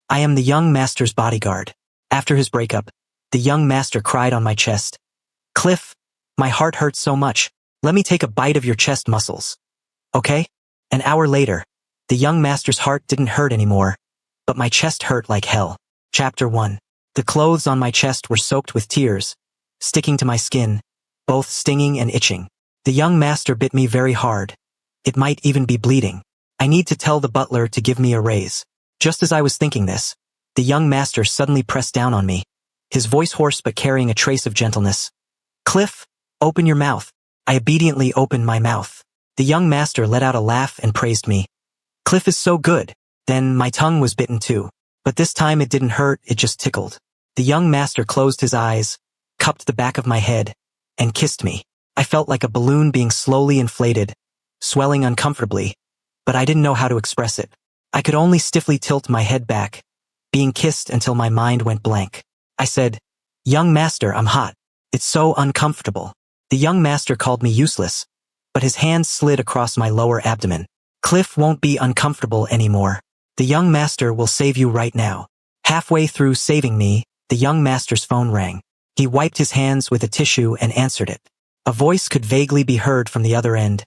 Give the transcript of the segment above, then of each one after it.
I am the young master's bodyguard. After his breakup, the young master cried on my chest. Cliff, my heart hurts so much. Let me take a bite of your chest muscles. Okay? An hour later, the young master's heart didn't hurt anymore, but my chest hurt like hell. Chapter 1. The clothes on my chest were soaked with tears, sticking to my skin, both stinging and itching. The young master bit me very hard. It might even be bleeding. I need to tell the butler to give me a raise. Just as I was thinking this, the young master suddenly pressed down on me, his voice hoarse but carrying a trace of gentleness. Cliff, open your mouth. I obediently opened my mouth. The young master let out a laugh and praised me. Cliff is so good. Then my tongue was bitten too. But this time it didn't hurt, it just tickled. The young master closed his eyes, cupped the back of my head, and kissed me. I felt like a balloon being slowly inflated, swelling uncomfortably, but I didn't know how to express it. I could only stiffly tilt my head back, being kissed until my mind went blank. I said, Young master, I'm hot. It's so uncomfortable. The young master called me useless, but his hands slid across my lower abdomen. Cliff won't be uncomfortable anymore. The young master will save you right now. Halfway through saving me, the young master's phone rang. He wiped his hands with a tissue and answered it. A voice could vaguely be heard from the other end.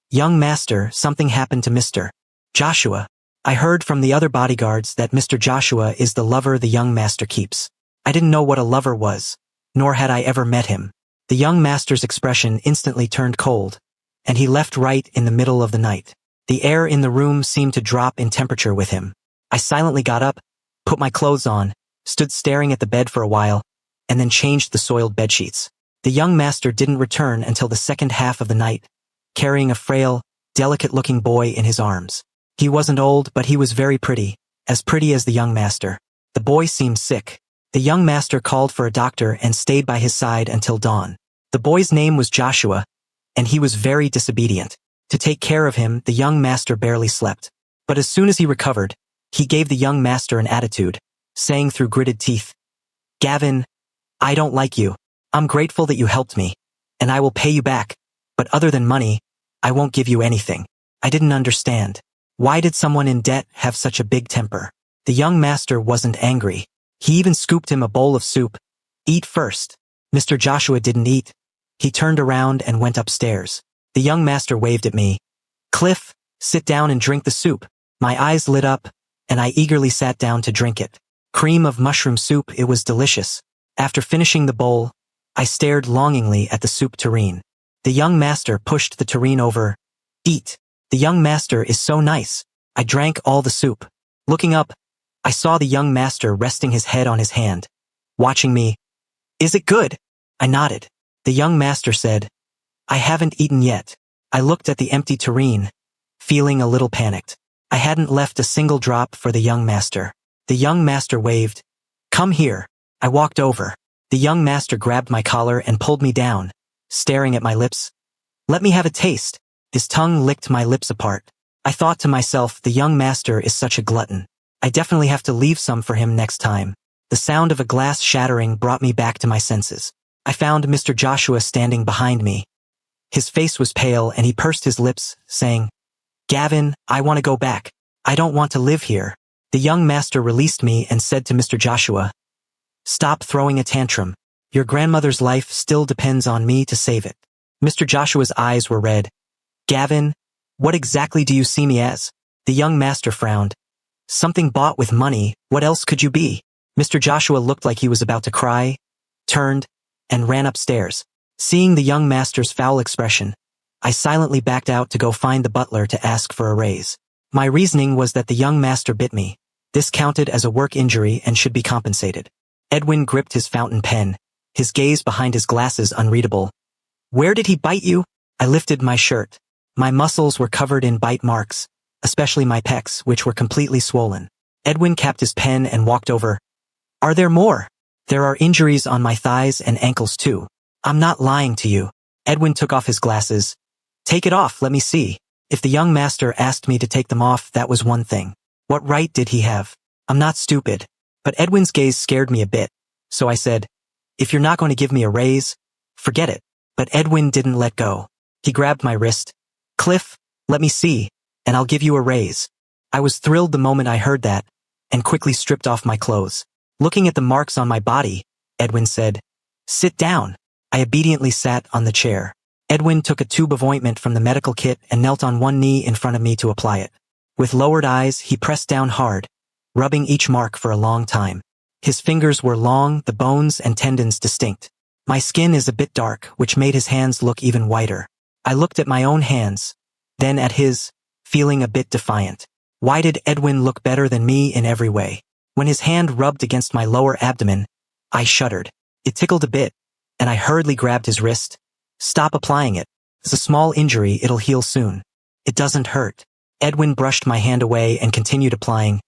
Young master, something happened to Mr. Joshua. I heard from the other bodyguards that Mr. Joshua is the lover the young master keeps. I didn't know what a lover was, nor had I ever met him. The young master's expression instantly turned cold, and he left right in the middle of the night. The air in the room seemed to drop in temperature with him. I silently got up, put my clothes on, stood staring at the bed for a while, and then changed the soiled bedsheets. The young master didn't return until the second half of the night, carrying a frail, delicate-looking boy in his arms. He wasn't old, but he was very pretty as the young master. The boy seemed sick. The young master called for a doctor and stayed by his side until dawn. The boy's name was Joshua, and he was very disobedient. To take care of him, the young master barely slept. But as soon as he recovered, he gave the young master an attitude, saying through gritted teeth, Gavin, I don't like you. I'm grateful that you helped me, and I will pay you back, but other than money, I won't give you anything. I didn't understand. Why did someone in debt have such a big temper? The young master wasn't angry. He even scooped him a bowl of soup. Eat first. Mr. Joshua didn't eat. He turned around and went upstairs. The young master waved at me. Cliff, sit down and drink the soup. My eyes lit up, and I eagerly sat down to drink it. Cream of mushroom soup, it was delicious. After finishing the bowl, I stared longingly at the soup tureen. The young master pushed the tureen over. Eat. The young master is so nice. I drank all the soup. Looking up, I saw the young master resting his head on his hand, watching me. Is it good? I nodded. The young master said, I haven't eaten yet. I looked at the empty tureen, feeling a little panicked. I hadn't left a single drop for the young master. The young master waved. Come here. I walked over. The young master grabbed my collar and pulled me down, staring at my lips. Let me have a taste. His tongue licked my lips apart. I thought to myself, the young master is such a glutton. I definitely have to leave some for him next time. The sound of a glass shattering brought me back to my senses. I found Mr. Joshua standing behind me. His face was pale and he pursed his lips, saying, Gavin, I want to go back. I don't want to live here. The young master released me and said to Mr. Joshua, Stop throwing a tantrum. Your grandmother's life still depends on me to save it. Mr. Joshua's eyes were red. Gavin, what exactly do you see me as? The young master frowned. Something bought with money, what else could you be? Mr. Joshua looked like he was about to cry, turned, and ran upstairs. Seeing the young master's foul expression, I silently backed out to go find the butler to ask for a raise. My reasoning was that the young master bit me. This counted as a work injury and should be compensated. Edwin gripped his fountain pen, his gaze behind his glasses unreadable. Where did he bite you? I lifted my shirt. My muscles were covered in bite marks, especially my pecs, which were completely swollen. Edwin capped his pen and walked over. Are there more? There are injuries on my thighs and ankles too. I'm not lying to you. Edwin took off his glasses. Take it off, let me see. If the young master asked me to take them off, that was one thing. What right did he have? I'm not stupid. But Edwin's gaze scared me a bit, so I said, if you're not going to give me a raise, forget it. But Edwin didn't let go. He grabbed my wrist. Cliff, let me see, and I'll give you a raise. I was thrilled the moment I heard that, and quickly stripped off my clothes. Looking at the marks on my body, Edwin said, "Sit down." I obediently sat on the chair. Edwin took a tube of ointment from the medical kit and knelt on one knee in front of me to apply it. With lowered eyes, he pressed down hard, rubbing each mark for a long time. His fingers were long, the bones and tendons distinct. My skin is a bit dark, which made his hands look even whiter. I looked at my own hands, then at his, feeling a bit defiant. Why did Edwin look better than me in every way? When his hand rubbed against my lower abdomen, I shuddered. It tickled a bit, and I hurriedly grabbed his wrist. "Stop applying it. It's a small injury, it'll heal soon. It doesn't hurt." Edwin brushed my hand away and continued applying.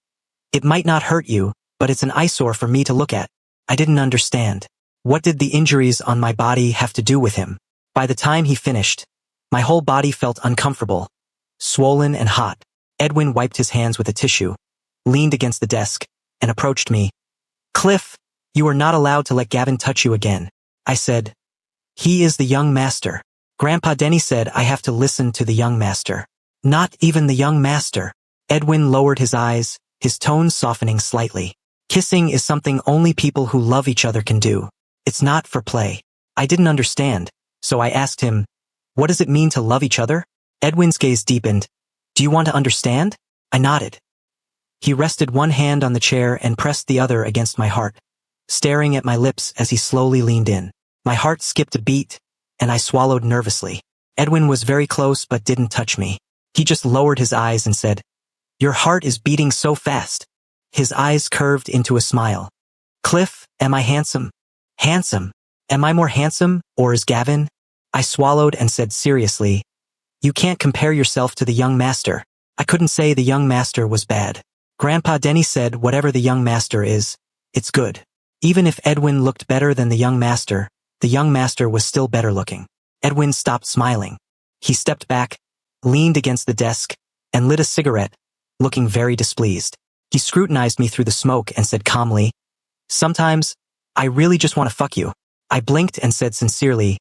"It might not hurt you, but it's an eyesore for me to look at." I didn't understand. What did the injuries on my body have to do with him? By the time he finished, my whole body felt uncomfortable, swollen and hot. Edwin wiped his hands with a tissue, leaned against the desk, and approached me. "Cliff, you are not allowed to let Gavin touch you again," I said. "He is the young master." Grandpa Denny said I have to listen to the young master. "Not even the young master." Edwin lowered his eyes, his tone softening slightly. "Kissing is something only people who love each other can do. It's not for play." I didn't understand, so I asked him, "What does it mean to love each other?" Edwin's gaze deepened. "Do you want to understand?" I nodded. He rested one hand on the chair and pressed the other against my heart, staring at my lips as he slowly leaned in. My heart skipped a beat, and I swallowed nervously. Edwin was very close but didn't touch me. He just lowered his eyes and said, "Your heart is beating so fast." His eyes curved into a smile. "Cliff, am I handsome?" "Handsome? Am I more handsome, or is Gavin?" I swallowed and said seriously, "You can't compare yourself to the young master." I couldn't say the young master was bad. Grandpa Denny said whatever the young master is, it's good. Even if Edwin looked better than the young master was still better looking. Edwin stopped smiling. He stepped back, leaned against the desk, and lit a cigarette, looking very displeased. He scrutinized me through the smoke and said calmly, "Sometimes, I really just want to fuck you." I blinked and said sincerely,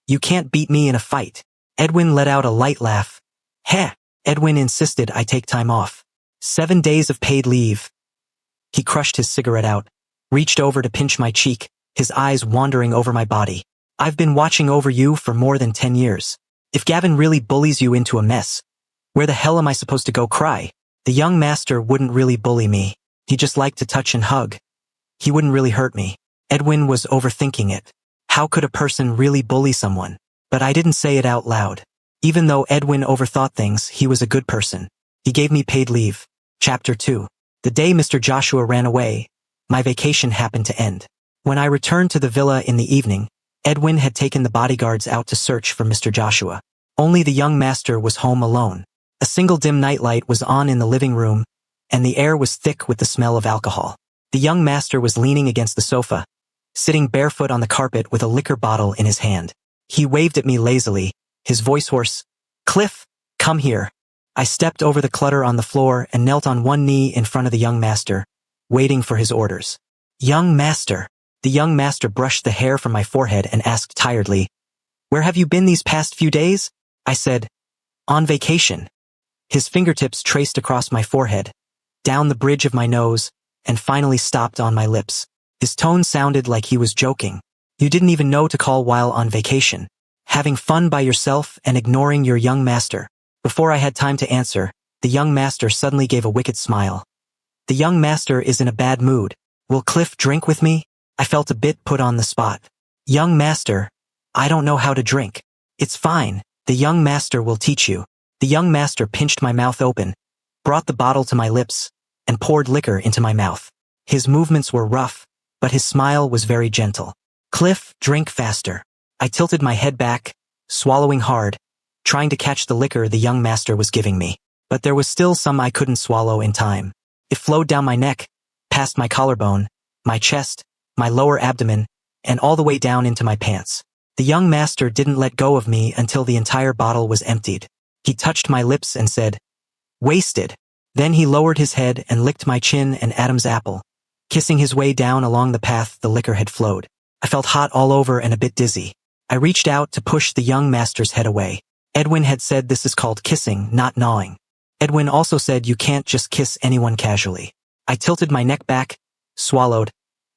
"You can't beat me in a fight." Edwin let out a light laugh. "Heh." Edwin insisted I take time off. 7 days of paid leave. He crushed his cigarette out, reached over to pinch my cheek, his eyes wandering over my body. "I've been watching over you for more than 10 years. If Gavin really bullies you into a mess, where the hell am I supposed to go cry?" The young master wouldn't really bully me. He just liked to touch and hug. He wouldn't really hurt me. Edwin was overthinking it. How could a person really bully someone? But I didn't say it out loud. Even though Edwin overthought things, he was a good person. He gave me paid leave. Chapter 2. The day Mr. Joshua ran away, my vacation happened to end. When I returned to the villa in the evening, Edwin had taken the bodyguards out to search for Mr. Joshua. Only the young master was home alone. A single dim nightlight was on in the living room, and the air was thick with the smell of alcohol. The young master was leaning against the sofa, sitting barefoot on the carpet with a liquor bottle in his hand. He waved at me lazily, his voice hoarse. "Cliff, come here." I stepped over the clutter on the floor and knelt on one knee in front of the young master, waiting for his orders. "Young master." The young master brushed the hair from my forehead and asked tiredly, "Where have you been these past few days?" I said, "On vacation." His fingertips traced across my forehead, down the bridge of my nose, and finally stopped on my lips. His tone sounded like he was joking. "You didn't even know to call while on vacation. Having fun by yourself and ignoring your young master." Before I had time to answer, the young master suddenly gave a wicked smile. "The young master is in a bad mood. Will Cliff drink with me?" I felt a bit put on the spot. "Young master, I don't know how to drink." "It's fine. The young master will teach you." The young master pinched my mouth open, brought the bottle to my lips, and poured liquor into my mouth. His movements were rough, but his smile was very gentle. "Cliff, drink faster." I tilted my head back, swallowing hard, trying to catch the liquor the young master was giving me. But there was still some I couldn't swallow in time. It flowed down my neck, past my collarbone, my chest, my lower abdomen, and all the way down into my pants. The young master didn't let go of me until the entire bottle was emptied. He touched my lips and said, "Wasted." Then he lowered his head and licked my chin and Adam's apple, kissing his way down along the path the liquor had flowed. I felt hot all over and a bit dizzy. I reached out to push the young master's head away. Edwin had said this is called kissing, not gnawing. Edwin also said you can't just kiss anyone casually. I tilted my neck back, swallowed,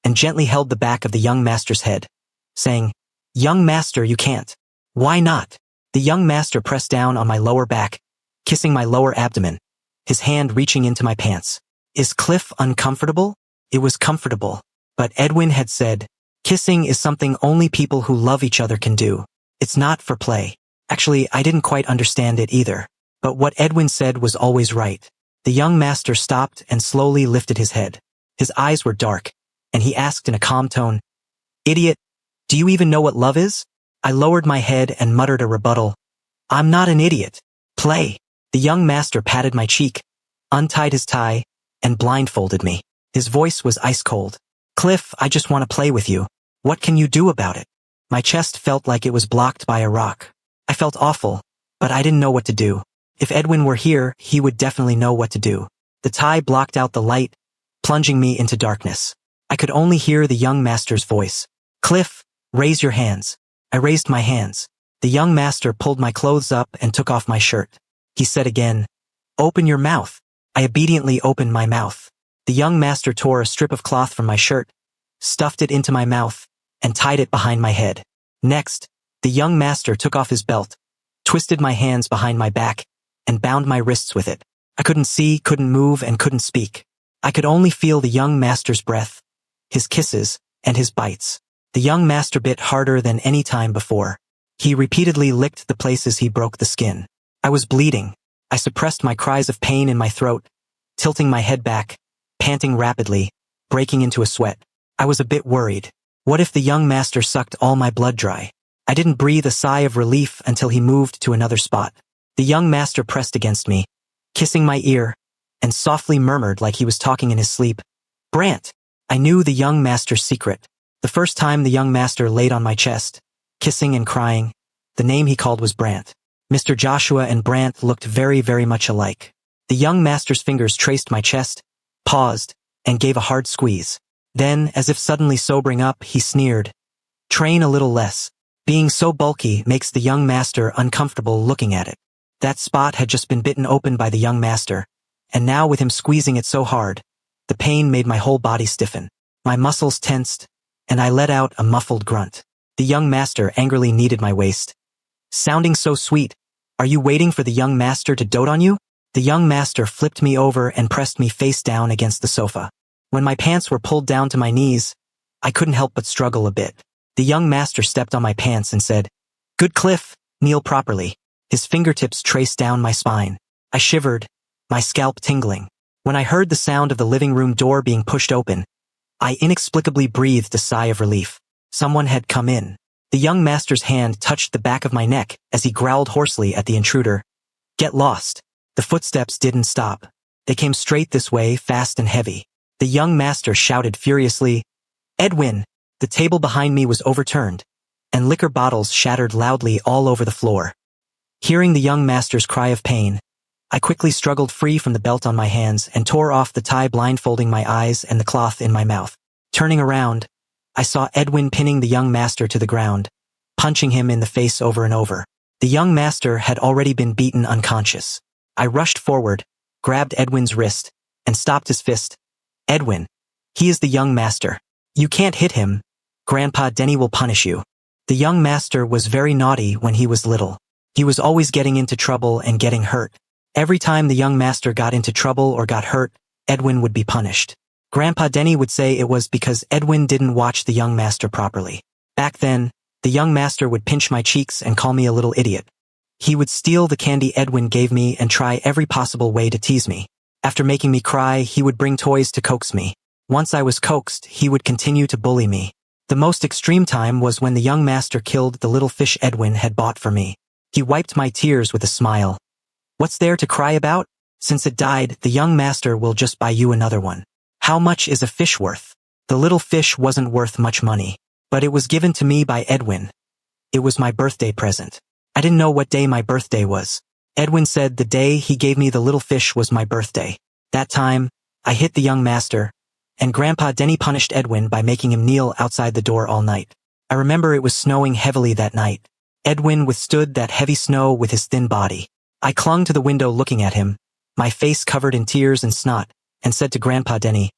and gently held the back of the young master's head, saying, "Young master, you can't." "Why not?" The young master pressed down on my lower back, kissing my lower abdomen, his hand reaching into my pants. "Is Cliff uncomfortable?" It was comfortable. But Edwin had said, "Kissing is something only people who love each other can do. It's not for play." Actually, I didn't quite understand it either. But what Edwin said was always right. The young master stopped and slowly lifted his head. His eyes were dark, and he asked in a calm tone, "Idiot, do you even know what love is?" I lowered my head and muttered a rebuttal. "I'm not an idiot. Play." The young master patted my cheek, untied his tie, and blindfolded me. His voice was ice cold. "Cliff, I just want to play with you. What can you do about it?" My chest felt like it was blocked by a rock. I felt awful, but I didn't know what to do. If Edwin were here, he would definitely know what to do. The tie blocked out the light, plunging me into darkness. I could only hear the young master's voice. "Cliff, raise your hands." I raised my hands. The young master pulled my clothes up and took off my shirt. He said again, "Open your mouth." I obediently opened my mouth. The young master tore a strip of cloth from my shirt, stuffed it into my mouth, and tied it behind my head. Next, the young master took off his belt, twisted my hands behind my back, and bound my wrists with it. I couldn't see, couldn't move, and couldn't speak. I could only feel the young master's breath, his kisses, and his bites. The young master bit harder than any time before. He repeatedly licked the places he broke the skin. I was bleeding. I suppressed my cries of pain in my throat, tilting my head back, panting rapidly, breaking into a sweat. I was a bit worried. What if the young master sucked all my blood dry? I didn't breathe a sigh of relief until he moved to another spot. The young master pressed against me, kissing my ear, and softly murmured like he was talking in his sleep, "Brant." I knew the young master's secret. The first time the young master laid on my chest, kissing and crying, the name he called was Brant. Mr. Joshua and Brant looked very, very much alike. The young master's fingers traced my chest, paused, and gave a hard squeeze. Then, as if suddenly sobering up, he sneered, "Train a little less." Being so bulky makes the young master uncomfortable looking at it. That spot had just been bitten open by the young master, and now with him squeezing it so hard, the pain made my whole body stiffen. My muscles tensed, and I let out a muffled grunt. The young master angrily kneaded my waist. "Sounding so sweet. Are you waiting for the young master to dote on you?" The young master flipped me over and pressed me face down against the sofa. When my pants were pulled down to my knees, I couldn't help but struggle a bit. The young master stepped on my pants and said, "Good Cliff, kneel properly." His fingertips traced down my spine. I shivered, my scalp tingling. When I heard the sound of the living room door being pushed open, I inexplicably breathed a sigh of relief. Someone had come in. The young master's hand touched the back of my neck as he growled hoarsely at the intruder. "Get lost." The footsteps didn't stop. They came straight this way, fast and heavy. The young master shouted furiously, "Edwin!" The table behind me was overturned, and liquor bottles shattered loudly all over the floor. Hearing the young master's cry of pain, I quickly struggled free from the belt on my hands and tore off the tie blindfolding my eyes and the cloth in my mouth. Turning around, I saw Edwin pinning the young master to the ground, punching him in the face over and over. The young master had already been beaten unconscious. I rushed forward, grabbed Edwin's wrist, and stopped his fist. "Edwin, he is the young master. You can't hit him. Grandpa Denny will punish you." The young master was very naughty when he was little. He was always getting into trouble and getting hurt. Every time the young master got into trouble or got hurt, Edwin would be punished. Grandpa Denny would say it was because Edwin didn't watch the young master properly. Back then, the young master would pinch my cheeks and call me a little idiot. He would steal the candy Edwin gave me and try every possible way to tease me. After making me cry, he would bring toys to coax me. Once I was coaxed, he would continue to bully me. The most extreme time was when the young master killed the little fish Edwin had bought for me. He wiped my tears with a smile. "What's there to cry about? Since it died, the young master will just buy you another one." How much is a fish worth? The little fish wasn't worth much money, but it was given to me by Edwin. It was my birthday present. I didn't know what day my birthday was. Edwin said the day he gave me the little fish was my birthday. That time, I hit the young master, and Grandpa Denny punished Edwin by making him kneel outside the door all night. I remember it was snowing heavily that night. Edwin withstood that heavy snow with his thin body. I clung to the window looking at him, my face covered in tears and snot, and said to Grandpa Denny,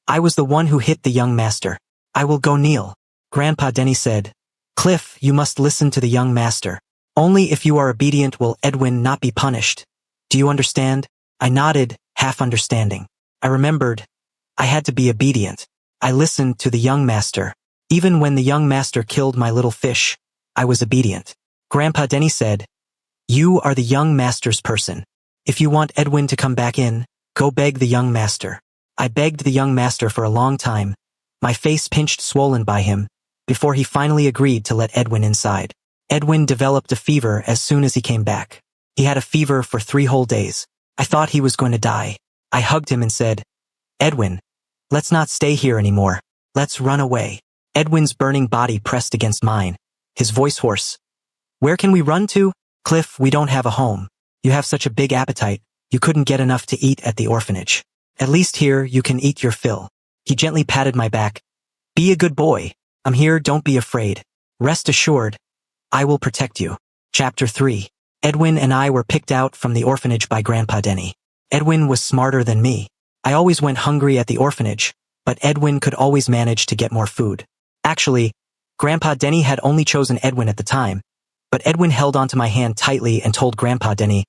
"I was the one who hit the young master. I will go kneel." Grandpa Denny said, "Cliff, you must listen to the young master. Only if you are obedient will Edwin not be punished. Do you understand?" I nodded, half understanding. I remembered. I had to be obedient. I listened to the young master. Even when the young master killed my little fish, I was obedient. Grandpa Denny said, "You are the young master's person. If you want Edwin to come back in, go beg the young master." I begged the young master for a long time, my face pinched swollen by him, before he finally agreed to let Edwin inside. Edwin developed a fever as soon as he came back. He had a fever for 3 whole days. I thought he was going to die. I hugged him and said, "Edwin, let's not stay here anymore. Let's run away." Edwin's burning body pressed against mine, his voice hoarse. "Where can we run to? Cliff, we don't have a home. You have such a big appetite, you couldn't get enough to eat at the orphanage. At least here you can eat your fill." He gently patted my back. "Be a good boy. I'm here, don't be afraid. Rest assured, I will protect you." Chapter 3. Edwin and I were picked out from the orphanage by Grandpa Denny. Edwin was smarter than me. I always went hungry at the orphanage, but Edwin could always manage to get more food. Actually, Grandpa Denny had only chosen Edwin at the time, but Edwin held onto my hand tightly and told Grandpa Denny,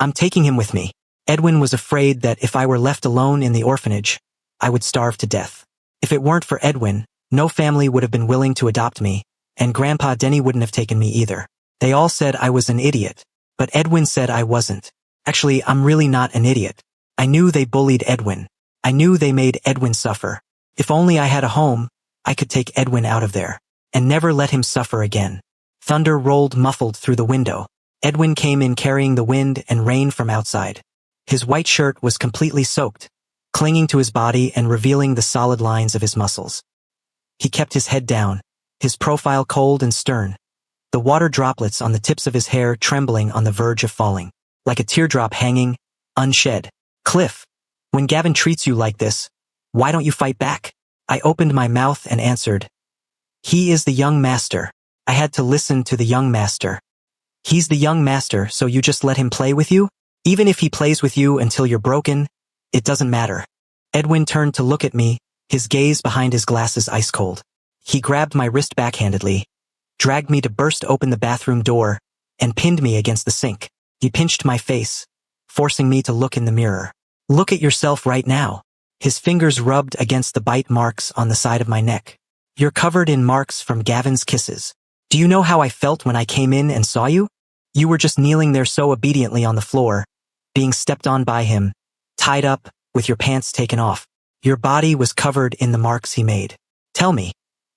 "I'm taking him with me." Edwin was afraid that if I were left alone in the orphanage, I would starve to death. If it weren't for Edwin, no family would have been willing to adopt me, and Grandpa Denny wouldn't have taken me either. They all said I was an idiot, but Edwin said I wasn't. Actually, I'm really not an idiot. I knew they bullied Edwin. I knew they made Edwin suffer. If only I had a home, I could take Edwin out of there, and never let him suffer again. Thunder rolled muffled through the window. Edwin came in carrying the wind and rain from outside. His white shirt was completely soaked, clinging to his body and revealing the solid lines of his muscles. He kept his head down, his profile cold and stern, the water droplets on the tips of his hair trembling on the verge of falling, like a teardrop hanging, unshed. "Cliff, when Gavin treats you like this, why don't you fight back?" I opened my mouth and answered, "He is the young master." I had to listen to the young master. "He's the young master, so you just let him play with you? Even if he plays with you until you're broken, it doesn't matter." Edwin turned to look at me, his gaze behind his glasses ice cold. He grabbed my wrist backhandedly, dragged me to burst open the bathroom door, and pinned me against the sink. He pinched my face, forcing me to look in the mirror. "Look at yourself right now." His fingers rubbed against the bite marks on the side of my neck. "You're covered in marks from Gavin's kisses. Do you know how I felt when I came in and saw you? You were just kneeling there so obediently on the floor, being stepped on by him, tied up, with your pants taken off. Your body was covered in the marks he made. Tell me,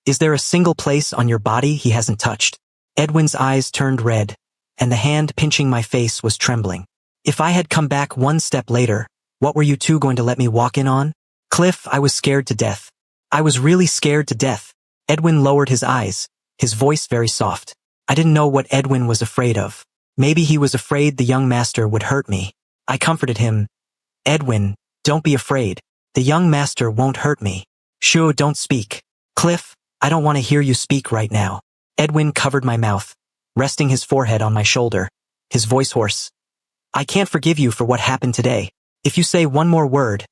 is there a single place on your body he hasn't touched?" Edwin's eyes turned red, and the hand pinching my face was trembling. "If I had come back one step later, what were you two going to let me walk in on?" "Cliff, I was scared to death. I was really scared to death." Edwin lowered his eyes, his voice very soft. I didn't know what Edwin was afraid of. Maybe he was afraid the young master would hurt me. I comforted him. "Edwin, don't be afraid. The young master won't hurt me." "Shoo, don't speak." "Cliff, I don't want to hear you speak right now." Edwin covered my mouth, resting his forehead on my shoulder, his voice hoarse. "I can't forgive you for what happened today. If you say one more word,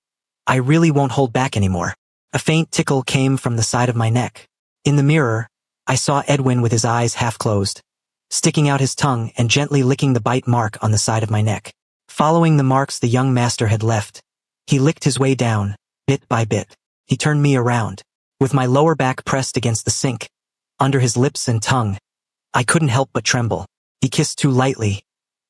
I really won't hold back anymore." A faint tickle came from the side of my neck. In the mirror, I saw Edwin with his eyes half closed, sticking out his tongue and gently licking the bite mark on the side of my neck. Following the marks the young master had left, he licked his way down, bit by bit. He turned me around, with my lower back pressed against the sink, under his lips and tongue. I couldn't help but tremble. He kissed too lightly.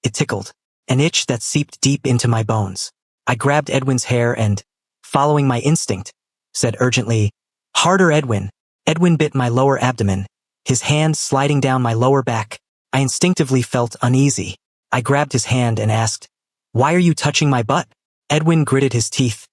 It tickled, an itch that seeped deep into my bones. I grabbed Edwin's hair and, following my instinct, said urgently, "Harder, Edwin." Edwin bit my lower abdomen, his hand sliding down my lower back. I instinctively felt uneasy. I grabbed his hand and asked, "Why are you touching my butt?" Edwin gritted his teeth.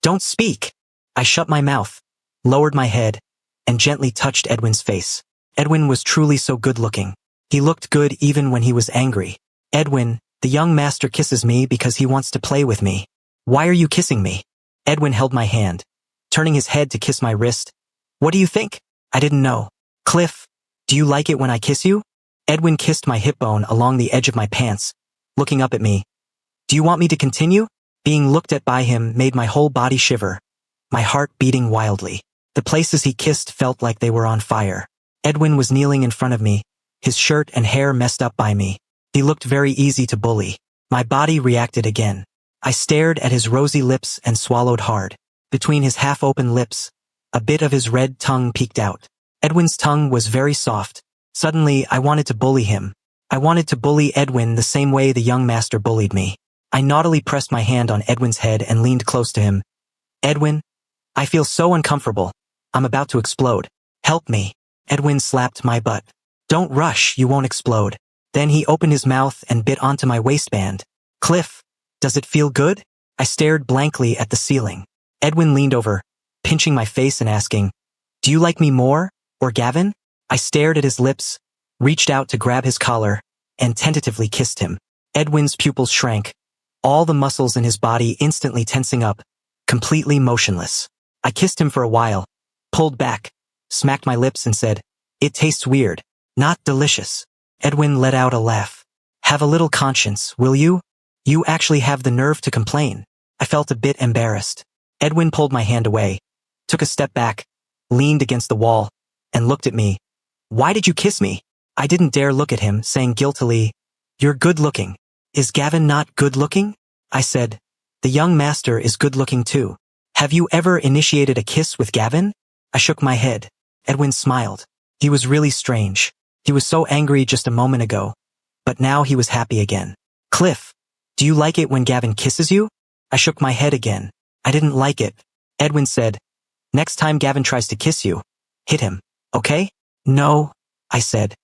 "Don't speak." I shut my mouth, lowered my head, and gently touched Edwin's face. Edwin was truly so good-looking. He looked good even when he was angry. "Edwin, the young master kisses me because he wants to play with me. Why are you kissing me?" Edwin held my hand, turning his head to kiss my wrist. "What do you think?" I didn't know. "Cliff, do you like it when I kiss you?" Edwin kissed my hip bone along the edge of my pants, looking up at me. "Do you want me to continue?" Being looked at by him made my whole body shiver, my heart beating wildly. The places he kissed felt like they were on fire. Edwin was kneeling in front of me, his shirt and hair messed up by me. He looked very easy to bully. My body reacted again. I stared at his rosy lips and swallowed hard. Between his half-open lips, a bit of his red tongue peeked out. Edwin's tongue was very soft. Suddenly, I wanted to bully him. I wanted to bully Edwin the same way the young master bullied me. I naughtily pressed my hand on Edwin's head and leaned close to him. Edwin, I feel so uncomfortable. I'm about to explode. Help me. Edwin slapped my butt. Don't rush, you won't explode. Then he opened his mouth and bit onto my waistband. Cliff, does it feel good? I stared blankly at the ceiling. Edwin leaned over, pinching my face and asking, do you like me more, or Gavin? I stared at his lips, reached out to grab his collar, and tentatively kissed him. Edwin's pupils shrank, all the muscles in his body instantly tensing up, completely motionless. I kissed him for a while, pulled back, smacked my lips and said, it tastes weird, not delicious. Edwin let out a laugh. Have a little conscience, will you? You actually have the nerve to complain. I felt a bit embarrassed. Edwin pulled my hand away, took a step back, leaned against the wall, and looked at me. Why did you kiss me? I didn't dare look at him, saying guiltily, you're good-looking. Is Gavin not good-looking? I said, the young master is good-looking too. Have you ever initiated a kiss with Gavin? I shook my head. Edwin smiled. He was really strange. He was so angry just a moment ago, but now he was happy again. Cliff, do you like it when Gavin kisses you? I shook my head again. I didn't like it. Edwin said, next time Gavin tries to kiss you, hit him, okay? No, I said.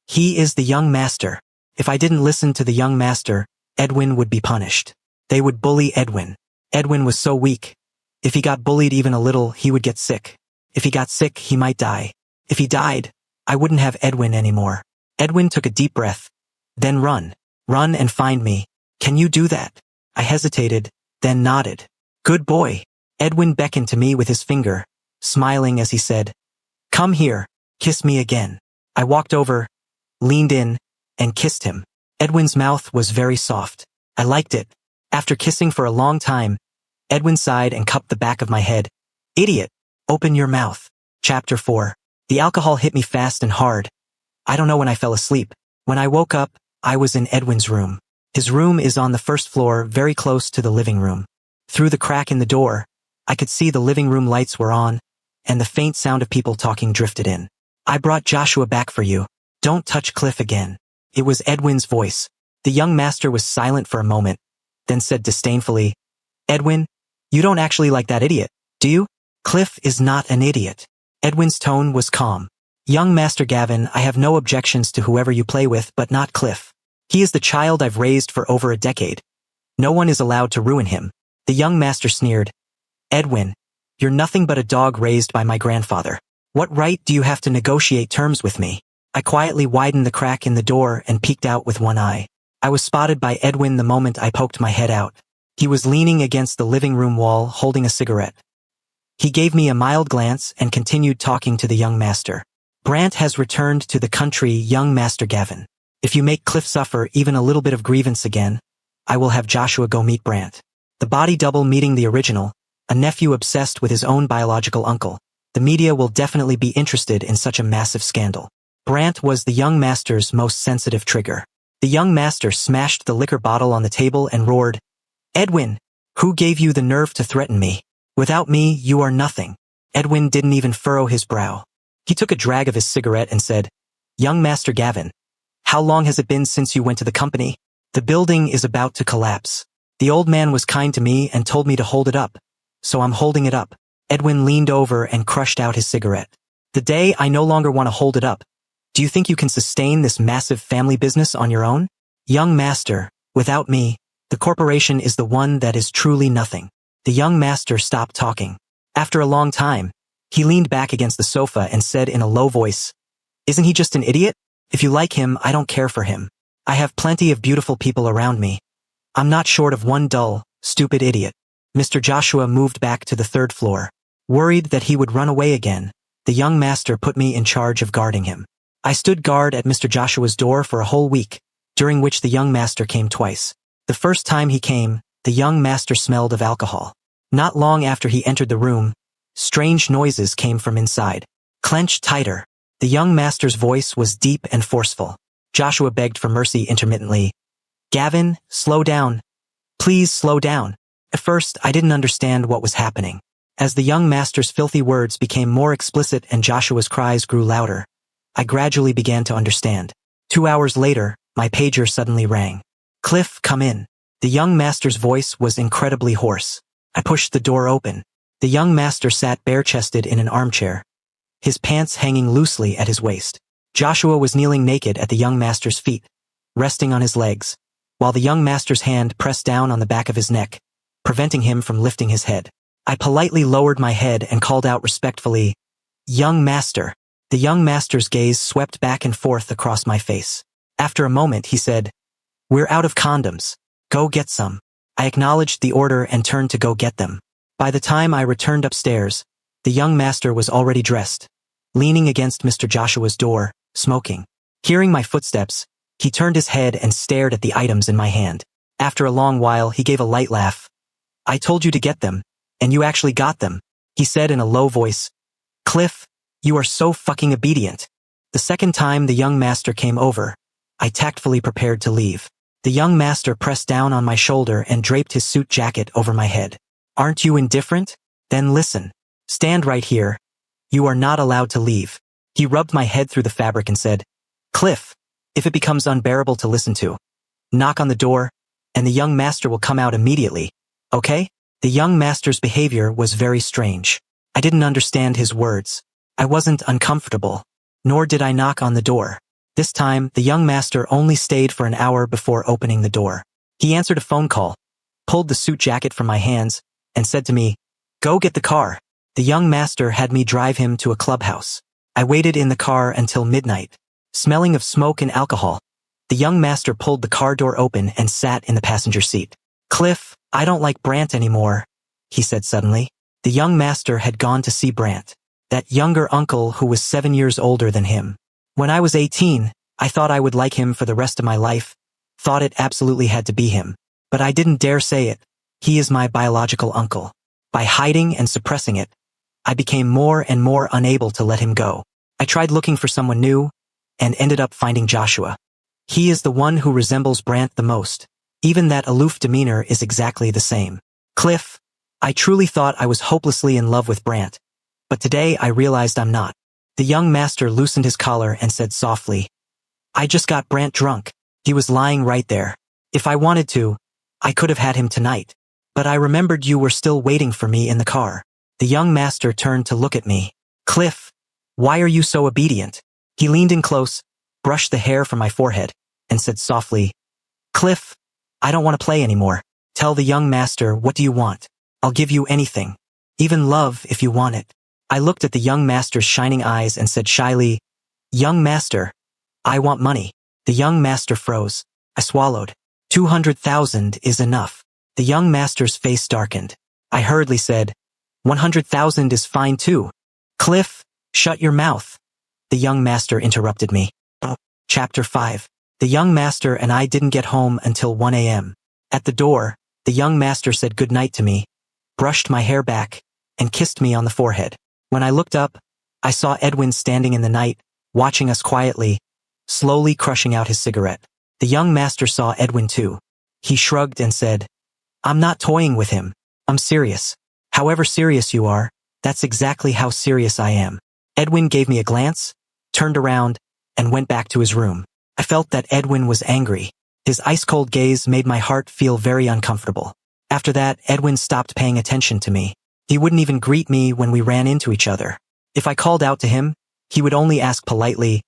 He is the young master. If I didn't listen to the young master, Edwin would be punished. They would bully Edwin. Edwin was so weak. If he got bullied even a little, he would get sick. If he got sick, he might die. If he died, I wouldn't have Edwin anymore. Edwin took a deep breath. Then run. Run and find me. Can you do that? I hesitated, then nodded. Good boy. Edwin beckoned to me with his finger, smiling as he said, come here, kiss me again. I walked over, leaned in, and kissed him. Edwin's mouth was very soft. I liked it. After kissing for a long time, Edwin sighed and cupped the back of my head. Idiot, open your mouth. Chapter 4. The alcohol hit me fast and hard. I don't know when I fell asleep. When I woke up, I was in Edwin's room. His room is on the first floor, very close to the living room. Through the crack in the door, I could see the living room lights were on, and the faint sound of people talking drifted in. I brought Joshua back for you. Don't touch Cliff again. It was Edwin's voice. The young master was silent for a moment, then said disdainfully, Edwin, you don't actually like that idiot, do you? Cliff is not an idiot. Edwin's tone was calm. Young Master Gavin, I have no objections to whoever you play with, but not Cliff. He is the child I've raised for over a decade. No one is allowed to ruin him. The young master sneered. Edwin, you're nothing but a dog raised by my grandfather. What right do you have to negotiate terms with me? I quietly widened the crack in the door and peeked out with one eye. I was spotted by Edwin the moment I poked my head out. He was leaning against the living room wall, holding a cigarette. He gave me a mild glance and continued talking to the young master. Brant has returned to the country, young Master Gavin. If you make Cliff suffer even a little bit of grievance again, I will have Joshua go meet Brant. The body double meeting the original, a nephew obsessed with his own biological uncle. The media will definitely be interested in such a massive scandal. Brant was the young master's most sensitive trigger. The young master smashed the liquor bottle on the table and roared, Edwin, who gave you the nerve to threaten me? Without me, you are nothing. Edwin didn't even furrow his brow. He took a drag of his cigarette and said, Young Master Gavin, how long has it been since you went to the company? The building is about to collapse. The old man was kind to me and told me to hold it up, so I'm holding it up. Edwin leaned over and crushed out his cigarette. The day I no longer want to hold it up. Do you think you can sustain this massive family business on your own? Young Master, without me, the corporation is the one that is truly nothing. The young master stopped talking. After a long time, he leaned back against the sofa and said in a low voice, Isn't he just an idiot? If you like him, I don't care for him. I have plenty of beautiful people around me. I'm not short of one dull, stupid idiot. Mr. Joshua moved back to the third floor. Worried that he would run away again, the young master put me in charge of guarding him. I stood guard at Mr. Joshua's door for a whole week, during which the young master came twice. The first time he came, the young master smelled of alcohol. Not long after he entered the room, strange noises came from inside. Clenched tighter. The young master's voice was deep and forceful. Joshua begged for mercy intermittently. Gavin, slow down. Please slow down. At first, I didn't understand what was happening. As the young master's filthy words became more explicit and Joshua's cries grew louder, I gradually began to understand. 2 hours later, my pager suddenly rang. Cliff, come in. The young master's voice was incredibly hoarse. I pushed the door open. The young master sat bare-chested in an armchair, his pants hanging loosely at his waist. Joshua was kneeling naked at the young master's feet, resting on his legs, while the young master's hand pressed down on the back of his neck, preventing him from lifting his head. I politely lowered my head and called out respectfully, Young master. The young master's gaze swept back and forth across my face. After a moment, he said, We're out of condoms. Go get some. I acknowledged the order and turned to go get them. By the time I returned upstairs, the young master was already dressed, leaning against Mr. Joshua's door, smoking. Hearing my footsteps, he turned his head and stared at the items in my hand. After a long while, he gave a light laugh. I told you to get them, and you actually got them, he said in a low voice. Cliff, you are so fucking obedient. The second time the young master came over, I tactfully prepared to leave. The young master pressed down on my shoulder and draped his suit jacket over my head. Aren't you indifferent? Then listen. Stand right here. You are not allowed to leave. He rubbed my head through the fabric and said, Cliff, if it becomes unbearable to listen to, knock on the door, and the young master will come out immediately, okay? The young master's behavior was very strange. I didn't understand his words. I wasn't uncomfortable, nor did I knock on the door. This time, the young master only stayed for an hour before opening the door. He answered a phone call, pulled the suit jacket from my hands, and said to me, Go get the car. The young master had me drive him to a clubhouse. I waited in the car until midnight. Smelling of smoke and alcohol, the young master pulled the car door open and sat in the passenger seat. Cliff, I don't like Brant anymore, he said suddenly. The young master had gone to see Brant, that younger uncle who was 7 years older than him. When I was 18, I thought I would like him for the rest of my life, thought it absolutely had to be him. But I didn't dare say it. He is my biological uncle. By hiding and suppressing it, I became more and more unable to let him go. I tried looking for someone new, and ended up finding Joshua. He is the one who resembles Brant the most. Even that aloof demeanor is exactly the same. Cliff, I truly thought I was hopelessly in love with Brant, but today I realized I'm not. The young master loosened his collar and said softly, I just got Brant drunk. He was lying right there. If I wanted to, I could have had him tonight. But I remembered you were still waiting for me in the car. The young master turned to look at me. Cliff, why are you so obedient? He leaned in close, brushed the hair from my forehead, and said softly, Cliff, I don't want to play anymore. Tell the young master, what do you want? I'll give you anything. Even love if you want it. I looked at the young master's shining eyes and said shyly, Young master, I want money. The young master froze. I swallowed. 200,000 is enough. The young master's face darkened. I hurriedly said, 100,000 is fine too. Cliff, shut your mouth. The young master interrupted me. Chapter 5. The young master and I didn't get home until 1 a.m. At the door, the young master said goodnight to me, brushed my hair back, and kissed me on the forehead. When I looked up, I saw Edwin standing in the night, watching us quietly, slowly crushing out his cigarette. The young master saw Edwin too. He shrugged and said, I'm not toying with him. I'm serious. However serious you are, that's exactly how serious I am. Edwin gave me a glance, turned around, and went back to his room. I felt that Edwin was angry. His ice-cold gaze made my heart feel very uncomfortable. After that, Edwin stopped paying attention to me. He wouldn't even greet me when we ran into each other. If I called out to him, he would only ask politely,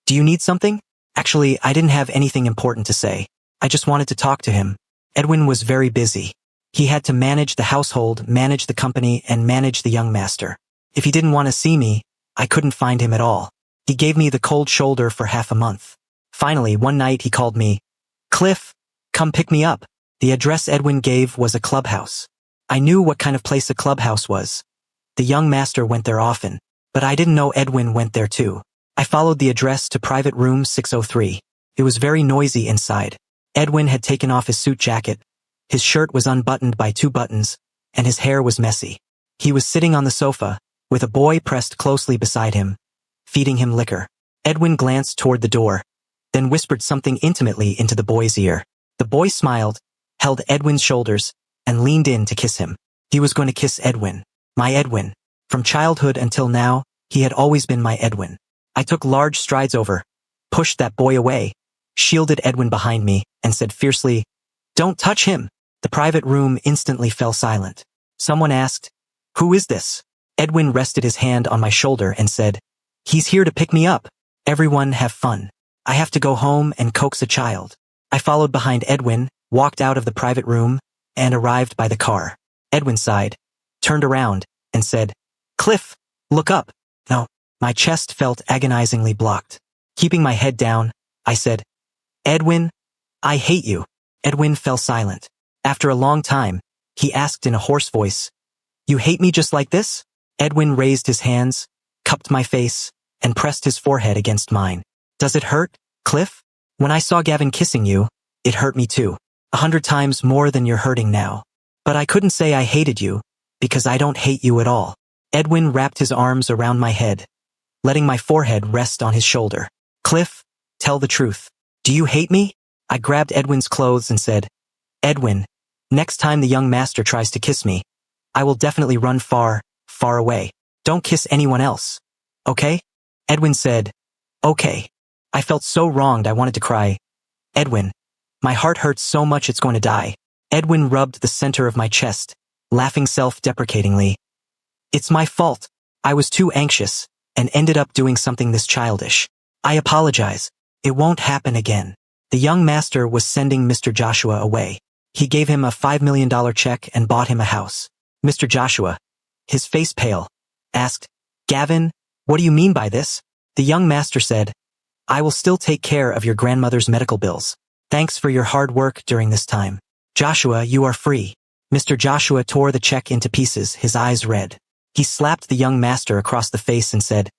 Do you need something? Actually, I didn't have anything important to say. I just wanted to talk to him. Edwin was very busy. He had to manage the household, manage the company, and manage the young master. If he didn't want to see me, I couldn't find him at all. He gave me the cold shoulder for half a month. Finally, one night he called me, Cliff, come pick me up. The address Edwin gave was a clubhouse. I knew what kind of place a clubhouse was. The young master went there often, but I didn't know Edwin went there too. I followed the address to private room 603. It was very noisy inside. Edwin had taken off his suit jacket, His shirt was unbuttoned by 2 buttons, and his hair was messy. He was sitting on the sofa, with a boy pressed closely beside him, feeding him liquor. Edwin glanced toward the door, then whispered something intimately into the boy's ear. The boy smiled, held Edwin's shoulders, and leaned in to kiss him. He was going to kiss Edwin. My Edwin. From childhood until now, he had always been my Edwin. I took large strides over, pushed that boy away, shielded Edwin behind me, and said fiercely, "Don't touch him." The private room instantly fell silent. Someone asked, "Who is this?" Edwin rested his hand on my shoulder and said, "He's here to pick me up. Everyone have fun. I have to go home and coax a child." I followed behind Edwin, walked out of the private room, and arrived by the car. Edwin sighed, turned around, and said, "Cliff, look up." No, my chest felt agonizingly blocked. Keeping my head down, I said, "Edwin, I hate you." Edwin fell silent. After a long time, he asked in a hoarse voice, "You hate me just like this?" Edwin raised his hands, cupped my face, and pressed his forehead against mine. "Does it hurt, Cliff? When I saw Gavin kissing you, it hurt me too. 100 times more than you're hurting now. But I couldn't say I hated you, because I don't hate you at all." Edwin wrapped his arms around my head, letting my forehead rest on his shoulder. "Cliff, tell the truth. Do you hate me?" I grabbed Edwin's clothes and said, "Edwin, next time the young master tries to kiss me, I will definitely run far, far away. Don't kiss anyone else. Okay?" Edwin said, "Okay." I felt so wronged I wanted to cry. "Edwin, my heart hurts so much it's going to die." Edwin rubbed the center of my chest, laughing self-deprecatingly. "It's my fault. I was too anxious, and ended up doing something this childish. I apologize. It won't happen again." The young master was sending Mr. Joshua away. He gave him a $5 million check and bought him a house. Mr. Joshua, his face pale, asked, "Gavin, what do you mean by this?" The young master said, "I will still take care of your grandmother's medical bills. Thanks for your hard work during this time. Joshua, you are free." Mr. Joshua tore the check into pieces, his eyes red. He slapped the young master across the face and said,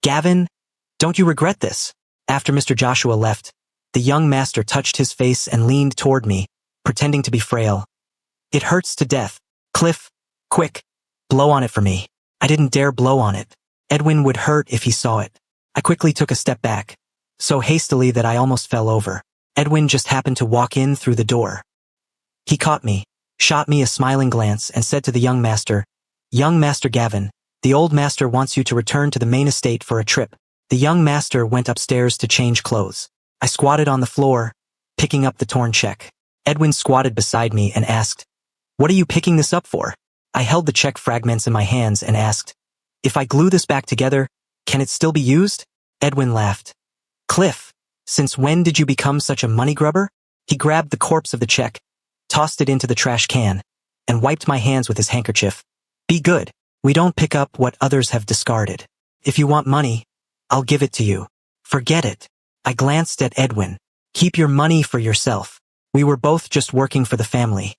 "Gavin, don't you regret this?" After Mr. Joshua left, the young master touched his face and leaned toward me, pretending to be frail. "It hurts to death. Cliff, quick, blow on it for me." I didn't dare blow on it. Edwin would hurt if he saw it. I quickly took a step back, so hastily that I almost fell over. Edwin just happened to walk in through the door. He caught me, shot me a smiling glance, and said to the young master, "Young Master Gavin, the old master wants you to return to the main estate for a trip." The young master went upstairs to change clothes. I squatted on the floor, picking up the torn check. Edwin squatted beside me and asked, "What are you picking this up for?" I held the check fragments in my hands and asked, "If I glue this back together, can it still be used?" Edwin laughed. "Cliff, since when did you become such a money grubber?" He grabbed the corpse of the check, tossed it into the trash can, and wiped my hands with his handkerchief. "Be good. We don't pick up what others have discarded. If you want money, I'll give it to you. Forget it." I glanced at Edwin. "Keep your money for yourself. We were both just working for the family."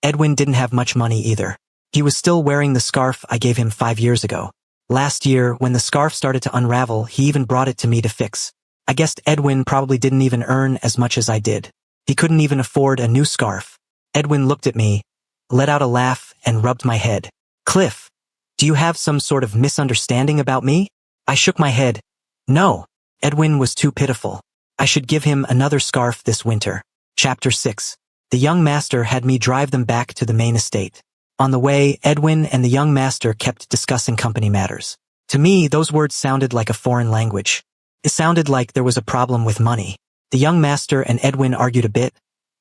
Edwin didn't have much money either. He was still wearing the scarf I gave him 5 years ago. Last year, when the scarf started to unravel, he even brought it to me to fix. I guessed Edwin probably didn't even earn as much as I did. He couldn't even afford a new scarf. Edwin looked at me, let out a laugh, and rubbed my head. "Cliff, do you have some sort of misunderstanding about me?" I shook my head. "No." Edwin was too pitiful. I should give him another scarf this winter. Chapter 6. The young master had me drive them back to the main estate. On the way, Edwin and the young master kept discussing company matters. To me, those words sounded like a foreign language. It sounded like there was a problem with money. The young master and Edwin argued a bit,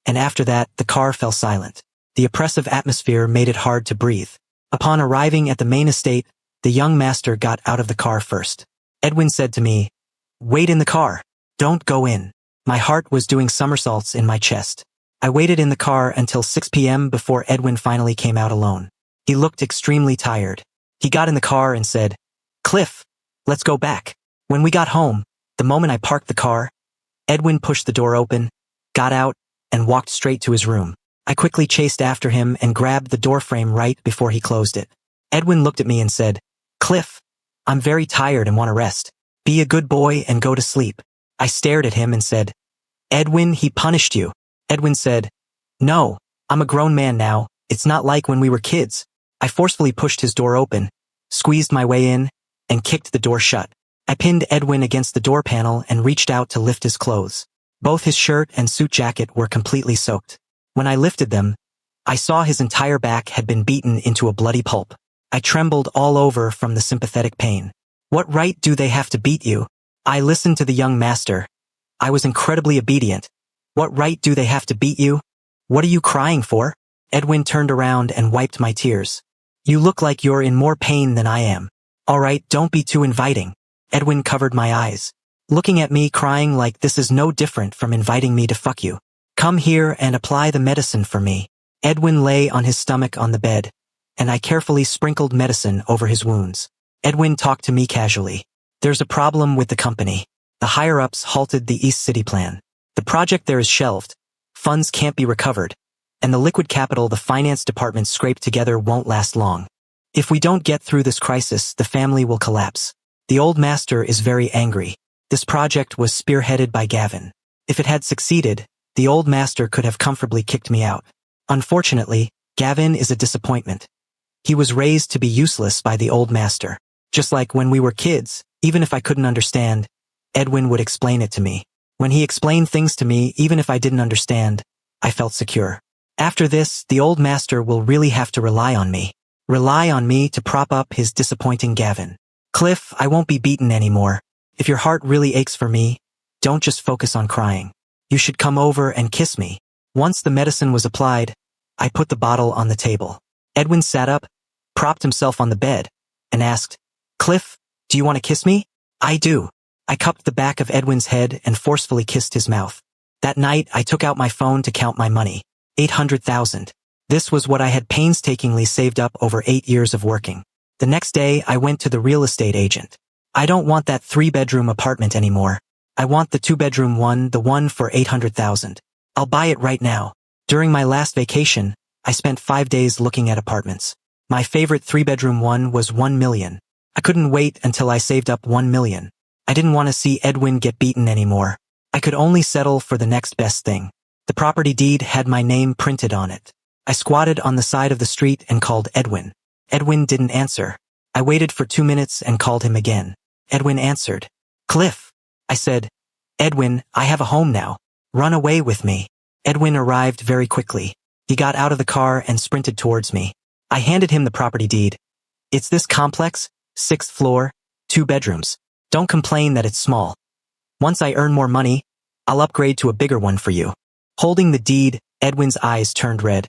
and after that, the car fell silent. The oppressive atmosphere made it hard to breathe. Upon arriving at the main estate, the young master got out of the car first. Edwin said to me, "Wait in the car. Don't go in." My heart was doing somersaults in my chest. I waited in the car until 6 p.m. before Edwin finally came out alone. He looked extremely tired. He got in the car and said, "Cliff, let's go back." When we got home, the moment I parked the car, Edwin pushed the door open, got out, and walked straight to his room. I quickly chased after him and grabbed the doorframe right before he closed it. Edwin looked at me and said, "Cliff, I'm very tired and want to rest. Be a good boy and go to sleep." I stared at him and said, "Edwin, he punished you." Edwin said, "No, I'm a grown man now. It's not like when we were kids. I forcefully pushed his door open, squeezed my way in, and kicked the door shut. I pinned Edwin against the door panel and reached out to lift his clothes. Both his shirt and suit jacket were completely soaked. When I lifted them, I saw his entire back had been beaten into a bloody pulp. I trembled all over from the sympathetic pain. What right do they have to beat you? I listened to the young master. I was incredibly obedient. What right do they have to beat you? What are you crying for? Edwin turned around and wiped my tears. You look like you're in more pain than I am. All right, don't be too inviting. Edwin covered my eyes, looking at me crying like this is no different from inviting me to fuck you. Come here and apply the medicine for me. Edwin lay on his stomach on the bed, and I carefully sprinkled medicine over his wounds. Edwin talked to me casually. There's a problem with the company. The higher-ups halted the East City plan. The project there is shelved. Funds can't be recovered, and the liquid capital the finance department scraped together won't last long. If we don't get through this crisis, the family will collapse. The old master is very angry. This project was spearheaded by Gavin. If it had succeeded, the old master could have comfortably kicked me out. Unfortunately, Gavin is a disappointment. He was raised to be useless by the old master. Just like when we were kids, even if I couldn't understand, Edwin would explain it to me. When he explained things to me, even if I didn't understand, I felt secure. After this, the old master will really have to rely on me. Rely on me to prop up his disappointing Gavin. Cliff, I won't be beaten anymore. If your heart really aches for me, don't just focus on crying. You should come over and kiss me. Once the medicine was applied, I put the bottle on the table. Edwin sat up, propped himself on the bed, and asked, Cliff, do you want to kiss me? I do. I cupped the back of Edwin's head and forcefully kissed his mouth. That night, I took out my phone to count my money. 800,000. This was what I had painstakingly saved up over 8 years of working. The next day, I went to the real estate agent. I don't want that 3-bedroom apartment anymore. I want the 2-bedroom one, the one for 800,000. I'll buy it right now. During my last vacation, I spent 5 days looking at apartments. My favorite 3-bedroom one was 1 million. I couldn't wait until I saved up 1 million. I didn't want to see Edwin get beaten anymore. I could only settle for the next best thing. The property deed had my name printed on it. I squatted on the side of the street and called Edwin. Edwin didn't answer. I waited for 2 minutes and called him again. Edwin answered. Cliff. I said, Edwin, I have a home now. Run away with me. Edwin arrived very quickly. He got out of the car and sprinted towards me. I handed him the property deed. It's this complex, 6th floor, 2 bedrooms. Don't complain that it's small. Once I earn more money, I'll upgrade to a bigger one for you. Holding the deed, Edwin's eyes turned red.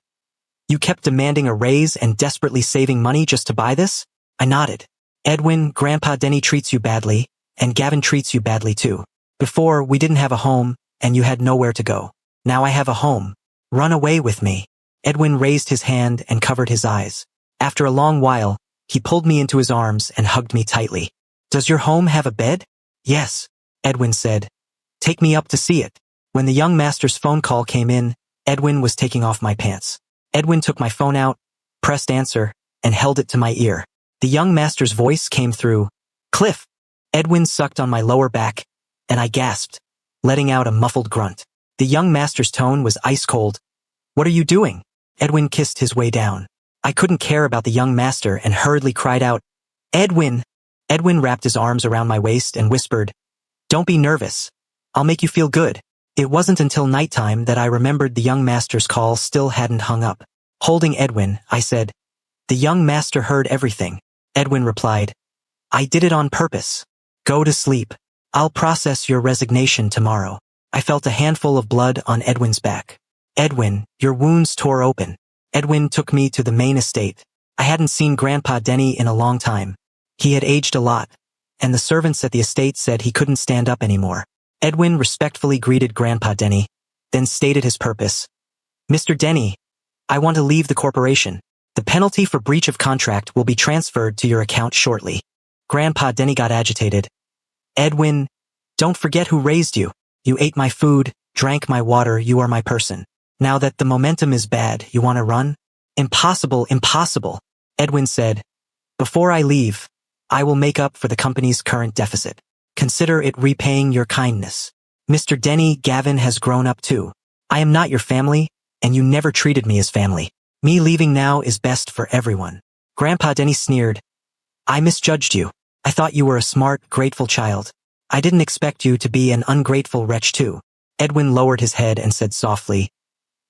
You kept demanding a raise and desperately saving money just to buy this? I nodded. Edwin, Grandpa Denny treats you badly, and Gavin treats you badly too. Before, we didn't have a home, and you had nowhere to go. Now I have a home. Run away with me. Edwin raised his hand and covered his eyes. After a long while, he pulled me into his arms and hugged me tightly. Does your home have a bed? Yes, Edwin said. Take me up to see it. When the young master's phone call came in, Edwin was taking off my pants. Edwin took my phone out, pressed answer, and held it to my ear. The young master's voice came through. Cliff. Edwin sucked on my lower back, and I gasped, letting out a muffled grunt. The young master's tone was ice cold. What are you doing? Edwin kissed his way down. I couldn't care about the young master and hurriedly cried out, Edwin! Edwin wrapped his arms around my waist and whispered, Don't be nervous. I'll make you feel good. It wasn't until nighttime that I remembered the young master's call still hadn't hung up. Holding Edwin, I said, The young master heard everything. Edwin replied, I did it on purpose. Go to sleep. I'll process your resignation tomorrow. I felt a handful of blood on Edwin's back. Edwin, your wounds tore open. Edwin took me to the main estate. I hadn't seen Grandpa Denny in a long time. He had aged a lot, and the servants at the estate said he couldn't stand up anymore. Edwin respectfully greeted Grandpa Denny, then stated his purpose. Mr. Denny, I want to leave the corporation. The penalty for breach of contract will be transferred to your account shortly. Grandpa Denny got agitated. Edwin, don't forget who raised you. You ate my food, drank my water, you are my person. Now that the momentum is bad, you want to run? Impossible, impossible, Edwin said. Before I leave, I will make up for the company's current deficit. Consider it repaying your kindness. Mr. Denny, Gavin has grown up too. I am not your family. and you never treated me as family. Me leaving now is best for everyone. Grandpa Denny sneered. I misjudged you. I thought you were a smart, grateful child. I didn't expect you to be an ungrateful wretch too. Edwin lowered his head and said softly,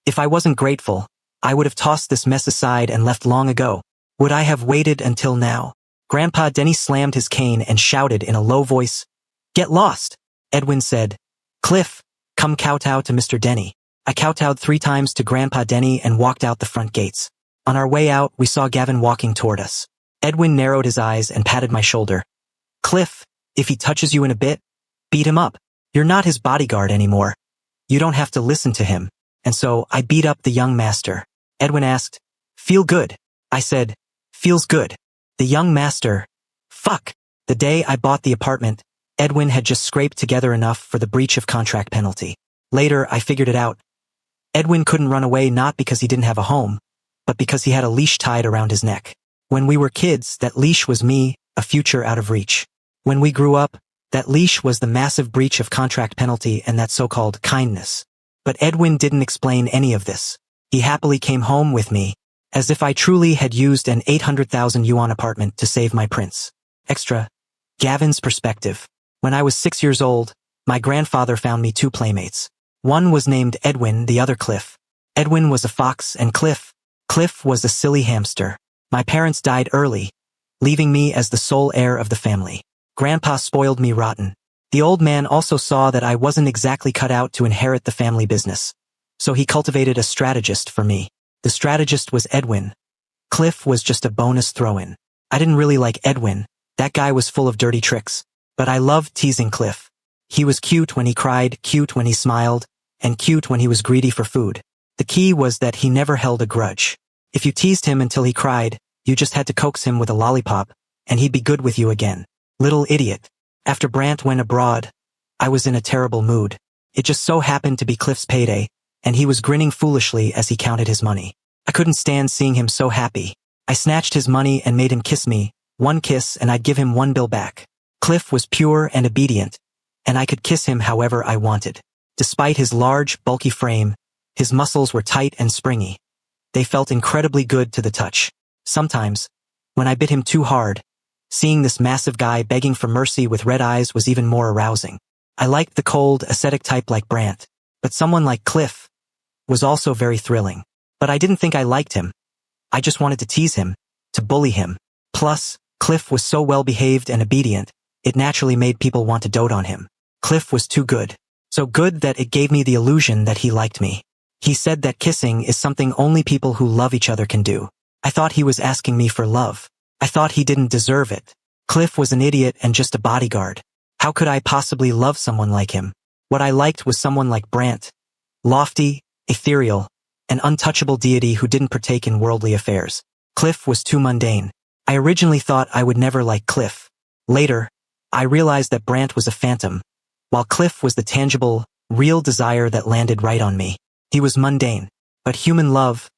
if I wasn't grateful, I would have tossed this mess aside and left long ago. Would I have waited until now? Grandpa Denny slammed his cane and shouted in a low voice, Get lost! Edwin said, Cliff, come kowtow to Mr. Denny. I kowtowed 3 times to Grandpa Denny and walked out the front gates. On our way out, we saw Gavin walking toward us. Edwin narrowed his eyes and patted my shoulder. Cliff, if he touches you in a bit, beat him up. You're not his bodyguard anymore. You don't have to listen to him. And so I beat up the young master. Edwin asked, Feel good? I said, Feels good. The young master. Fuck. The day I bought the apartment, Edwin had just scraped together enough for the breach of contract penalty. Later, I figured it out. Edwin couldn't run away not because he didn't have a home, but because he had a leash tied around his neck. When we were kids, that leash was me, a future out of reach. When we grew up, that leash was the massive breach of contract penalty and that so-called kindness. But Edwin didn't explain any of this. He happily came home with me, as if I truly had used an 800,000 yuan apartment to save my prince. Extra. Gavin's perspective. When I was 6 years old, my grandfather found me 2 playmates. One was named Edwin, the other Cliff. Edwin was a fox and Cliff was a silly hamster. My parents died early, leaving me as the sole heir of the family. Grandpa spoiled me rotten. The old man also saw that I wasn't exactly cut out to inherit the family business. So he cultivated a strategist for me. The strategist was Edwin. Cliff was just a bonus throw-in. I didn't really like Edwin. That guy was full of dirty tricks. But I loved teasing Cliff. He was cute when he cried, cute when he smiled, and cute when he was greedy for food. The key was that he never held a grudge. If you teased him until he cried, you just had to coax him with a lollipop, and he'd be good with you again. Little idiot. After Brant went abroad, I was in a terrible mood. It just so happened to be Cliff's payday, and he was grinning foolishly as he counted his money. I couldn't stand seeing him so happy. I snatched his money and made him kiss me, 1 kiss, and I'd give him 1 bill back. Cliff was pure and obedient, and I could kiss him however I wanted. Despite his large, bulky frame, his muscles were tight and springy. They felt incredibly good to the touch. Sometimes, when I bit him too hard, seeing this massive guy begging for mercy with red eyes was even more arousing. I liked the cold, ascetic type like Brant, but someone like Cliff was also very thrilling. But I didn't think I liked him. I just wanted to tease him, to bully him. Plus, Cliff was so well-behaved and obedient, it naturally made people want to dote on him. Cliff was too good. So good that it gave me the illusion that he liked me. He said that kissing is something only people who love each other can do. I thought he was asking me for love. I thought he didn't deserve it. Cliff was an idiot and just a bodyguard. How could I possibly love someone like him? What I liked was someone like Brant. Lofty, ethereal, an untouchable deity who didn't partake in worldly affairs. Cliff was too mundane. I originally thought I would never like Cliff. Later, I realized that Brant was a phantom, while Cliff was the tangible, real desire that landed right on me. He was mundane, but human love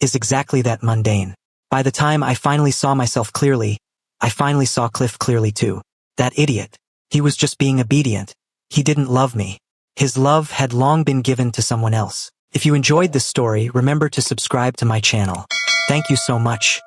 is exactly that mundane. By the time I finally saw myself clearly, I finally saw Cliff clearly too. That idiot. He was just being obedient. He didn't love me. His love had long been given to someone else. If you enjoyed this story, remember to subscribe to my channel. Thank you so much.